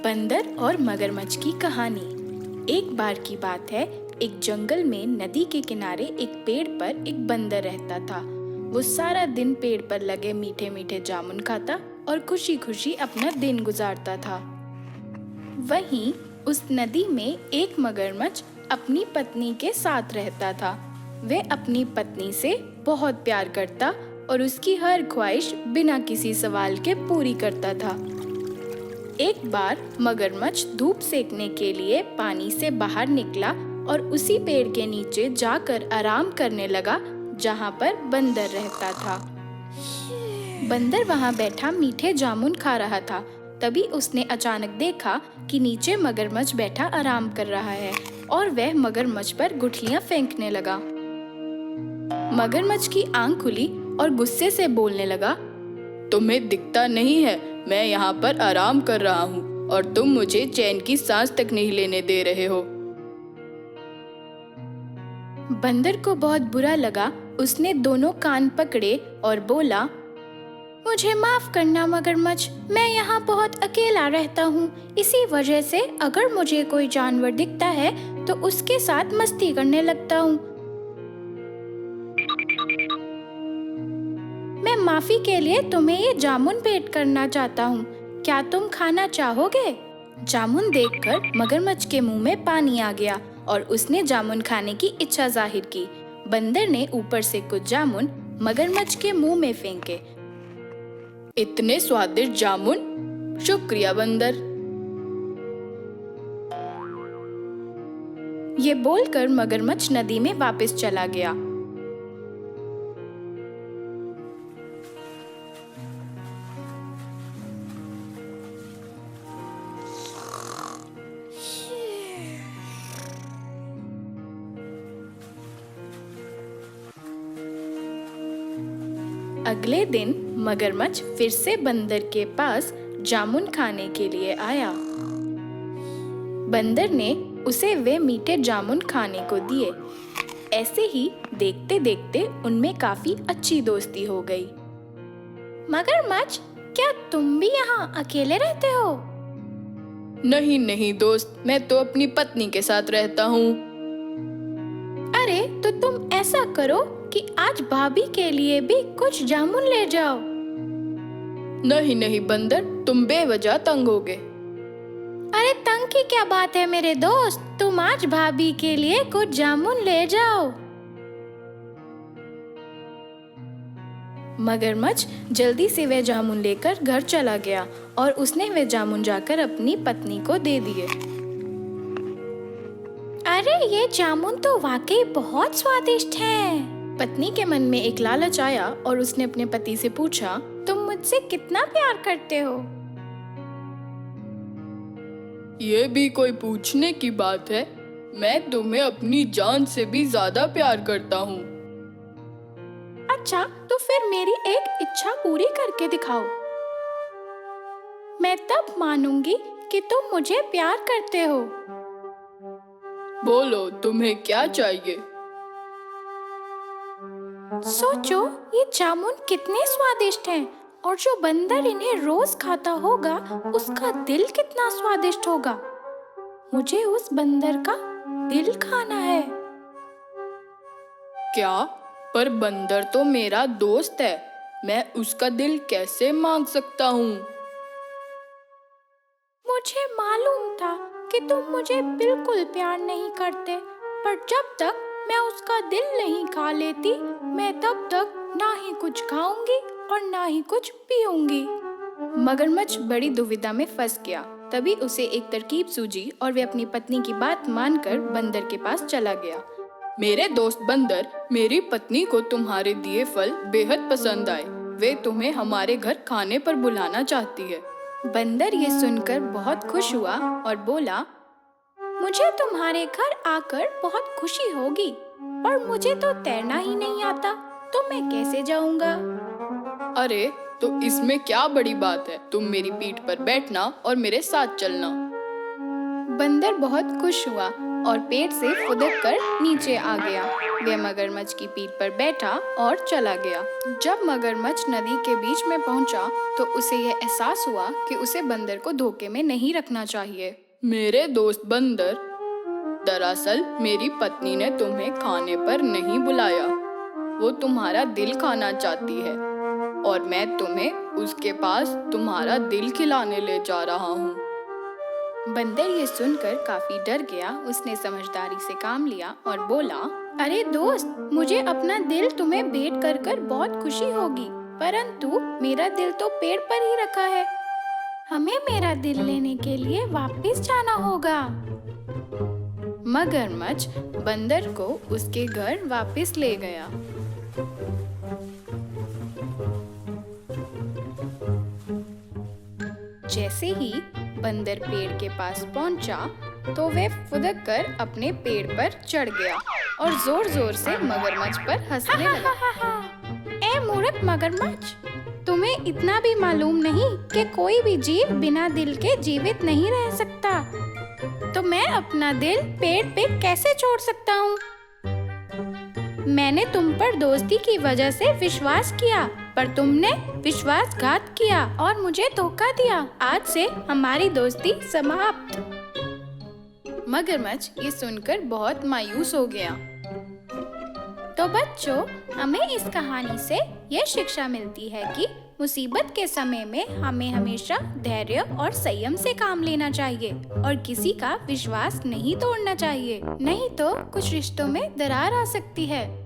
बंदर और मगरमच्छ की कहानी। एक बार की बात है, एक जंगल में नदी के किनारे एक पेड़ पर एक बंदर रहता था। वो सारा दिन पेड़ पर लगे मीठे मीठे जामुन खाता और खुशी खुशी अपना दिन गुजारता था। वहीं उस नदी में एक मगरमच्छ अपनी पत्नी के साथ रहता था। वह अपनी पत्नी से बहुत प्यार करता और उसकी हर ख्वाहिश बिना किसी सवाल के पूरी करता था। एक बार मगरमच्छ धूप सेकने के लिए पानी से बाहर निकला और उसी पेड़ के नीचे जाकर आराम करने लगा जहाँ पर बंदर रहता था। बंदर वहाँ बैठा मीठे जामुन खा रहा था। तभी उसने अचानक देखा कि नीचे मगरमच्छ बैठा आराम कर रहा है और वह मगरमच्छ पर गुठलियाँ फेंकने लगा। मगरमच्छ की आंख खुली और गुस्से से बोलने लगा, तुम्हें दिखता नहीं है, मैं यहाँ पर आराम कर रहा हूँ और तुम मुझे चैन की सांस तक नहीं लेने दे रहे हो। बंदर को बहुत बुरा लगा। उसने दोनों कान पकड़े और बोला, मुझे माफ करना मगरमच्छ, मैं यहाँ बहुत अकेला रहता हूँ। इसी वजह से अगर मुझे कोई जानवर दिखता है तो उसके साथ मस्ती करने लगता हूँ। मैं माफी के लिए तुम्हें ये जामुन भेंट करना चाहता हूँ। क्या तुम खाना चाहोगे? जामुन देखकर मगरमच्छ के मुंह में पानी आ गया और उसने जामुन खाने की इच्छा जाहिर की। बंदर ने ऊपर से कुछ जामुन मगरमच्छ के मुंह में फेंके। इतने स्वादिष्ट जामुन, शुक्रिया बंदर। ये बोलकर मगरमच्छ नदी में वापस चला गया। अगले दिन मगरमच्छ फिर से बंदर के पास जामुन खाने के लिए आया। बंदर ने उसे वे मीठे जामुन खाने को दिए। ऐसे ही देखते देखते उनमें काफी अच्छी दोस्ती हो गई। मगरमच्छ, क्या तुम भी यहाँ अकेले रहते हो? नहीं नहीं दोस्त, मैं तो अपनी पत्नी के साथ रहता हूँ। अरे तो तुम ऐसा करो कि आज भाभी के लिए भी कुछ जामुन ले जाओ। नहीं नहीं बंदर, तुम बेवजह तंग होगे। अरे तंग की क्या बात है मेरे दोस्त, तुम आज भाभी के लिए कुछ जामुन ले जाओ। मगरमच्छ जल्दी से वे जामुन लेकर घर चला गया और उसने वे जामुन जाकर अपनी पत्नी को दे दिए। अरे ये जामुन तो वाकई बहुत स्वादिष्ट हैं। पत्नी के मन में एक लालच आया और उसने अपने पति से पूछा, तुम मुझसे कितना प्यार करते हो? ये भी कोई पूछने की बात है? मैं तुम्हें अपनी जान से भी ज्यादा प्यार करता हूँ। अच्छा, तो फिर मेरी एक इच्छा पूरी करके दिखाओ। मैं तब मानूंगी कि तुम मुझे प्यार करते हो। बोलो, तुम्हें क्या चाहिए? सोचो, ये जामुन कितने स्वादिष्ट हैं और जो बंदर इन्हें रोज खाता होगा उसका दिल कितना स्वादिष्ट होगा। मुझे उस बंदर का दिल खाना है। क्या? पर बंदर तो मेरा दोस्त है, मैं उसका दिल कैसे मांग सकता हूँ? मुझे मालूम था कि तुम मुझे बिल्कुल प्यार नहीं करते, पर जब तक मैं उसका दिल नहीं खा लेती, मैं तब तक ना ही कुछ खाऊंगी और ना ही कुछ पीऊंगी। मगरमच्छ बड़ी दुविधा में फंस गया। तभी उसे एक तरकीब सूझी और वे अपनी पत्नी की बात मानकर बंदर के पास चला गया। मेरे दोस्त बंदर, मेरी पत्नी को तुम्हारे दिए फल बेहद पसंद आए। वे तुम्हें हमारे घर खाने पर बुलाना चाहती है। बंदर ये सुनकर बहुत खुश हुआ और बोला, मुझे तुम्हारे घर आकर बहुत खुशी होगी, पर मुझे तो तैरना ही नहीं आता, तो मैं कैसे जाऊंगा? अरे तो इसमें क्या बड़ी बात है, तुम मेरी पीठ पर बैठना और मेरे साथ चलना। बंदर बहुत खुश हुआ और पेड़ से फुदक कर नीचे आ गया। वह मगरमच्छ की पीठ पर बैठा और चला गया। जब मगरमच्छ नदी के बीच में पहुंचा तो उसे यह एहसास हुआ कि उसे बंदर को धोखे में नहीं रखना चाहिए। मेरे दोस्त बंदर, दरअसल मेरी पत्नी ने तुम्हें खाने पर नहीं बुलाया। वो तुम्हारा दिल खाना चाहती है और मैं तुम्हें उसके पास तुम्हारा दिल खिलाने ले जा रहा हूँ। बंदर ये सुनकर काफी डर गया। उसने समझदारी से काम लिया और बोला, अरे दोस्त, मुझे अपना दिल तुम्हें भेंट कर कर बहुत खुशी होगी, परंतु मेरा दिल तो पेड़ पर ही रखा है। हमें मेरा दिल लेने के लिए वापस जाना होगा। मगरमच्छ बंदर को उसके घर वापस ले गया। जैसे ही बंदर पेड़ के पास पहुंचा तो वह फुदक कर अपने पेड़ पर चढ़ गया और जोर जोर से मगरमच्छ पर हंसने लगा। ए मूर्ख मगरमच्छ, तुम्हें इतना भी मालूम नहीं कि कोई भी जीव बिना दिल के जीवित नहीं रह सकता। तो मैं अपना दिल पेड़ पे कैसे छोड़ सकता हूँ? मैंने तुम पर दोस्ती की वजह से विश्वास किया, पर तुमने विश्वासघात किया और मुझे धोखा दिया। आज से हमारी दोस्ती समाप्त। मगरमच्छ ये सुनकर बहुत मायूस हो गया। तो बच्चों, हमें इस कहानी से यह शिक्षा मिलती है कि मुसीबत के समय में हमें हमेशा धैर्य और संयम से काम लेना चाहिए और किसी का विश्वास नहीं तोड़ना चाहिए, नहीं तो कुछ रिश्तों में दरार आ सकती है।